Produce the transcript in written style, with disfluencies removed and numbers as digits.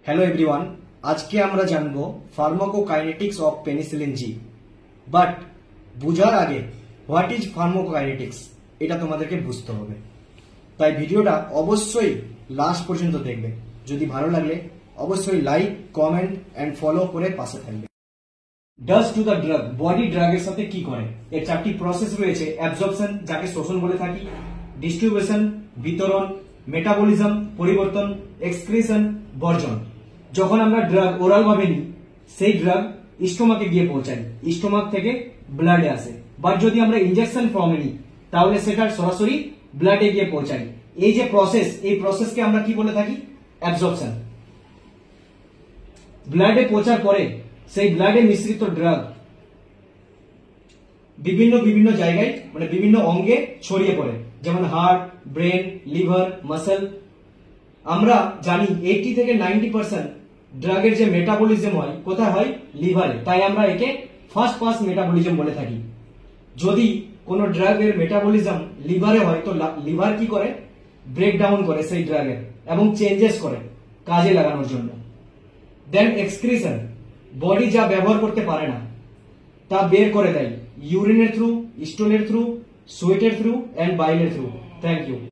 Hello everyone, আজকে আমরা জানবো pharmacokinetics of penicillin G. But বুঝার আগে হোয়াট ইজ ফার্মাকোকাইনেটিক্স এটা তোমাদেরকে বুঝতে হবে, তাই ভিডিওটা অবশ্যই লাস্ট পর্যন্ত দেখবে। যদি ভালো লাগলে অবশ্যই লাইক, কমেন্ট এন্ড ফলো করে পাশে থাকবে। Does to the drug, body ড্রাগের সাথে কি করে? এর চারটি প্রসেস রয়েছে। অ্যাবজর্পশন, যাকে শোষণ বলে থাকি, ডিস্ট্রিবিউশন, বিতরণ, মেটাবলিজম, পরিবর্তন, এক্সক্রিশন, বর্জন। যখন আমরা ড্রাগ ওরাল ভাবে নিই, সেই ড্রাগ স্টোমাকে গিয়ে পৌঁছায়, স্টোমাক থেকে ব্লাডে আসে। বাট যদি আমরা ইনজেকশন ফর্মে নিই তাহলে সেটা সরাসরি ব্লাডে গিয়ে পৌঁছায়। এই যে প্রসেস, এই প্রসেসকে আমরা কি বলে থাকি? অ্যাবজর্পশন। ব্লাডে পৌঁছার পরে সেই ব্লাডে মিশ্রিত ড্রাগ বিভিন্ন জায়গায় মানে বিভিন্ন অঙ্গে ছড়িয়ে পড়ে, যেমন হার্ট, ব্রেন, লিভার, মাসেল। আমরা জানি 80 থেকে 90% ড্রাগের যে মেটাবলিজম হয় কোথায় হয়? লিভারে। তাই আমরা একে ফার্স্ট পাস মেটাবলিজম বলে থাকি। যদি কোন ড্রাগের মেটাবলিজম লিভারে হয় তো লিভার কি করে? ব্রেকডাউন করে সেই ড্রাগের এবং চেঞ্জেস করে কাজে লাগানোর জন্য। দেন এক্সক্রিশন, বডি যা ব্যবহার করতে পারে না তা বের করে দেয় ইউরিনের থ্রু, স্টোলের থ্রু, সোয়েটের থ্রু এন্ড বাইলের থ্রু। Thank you.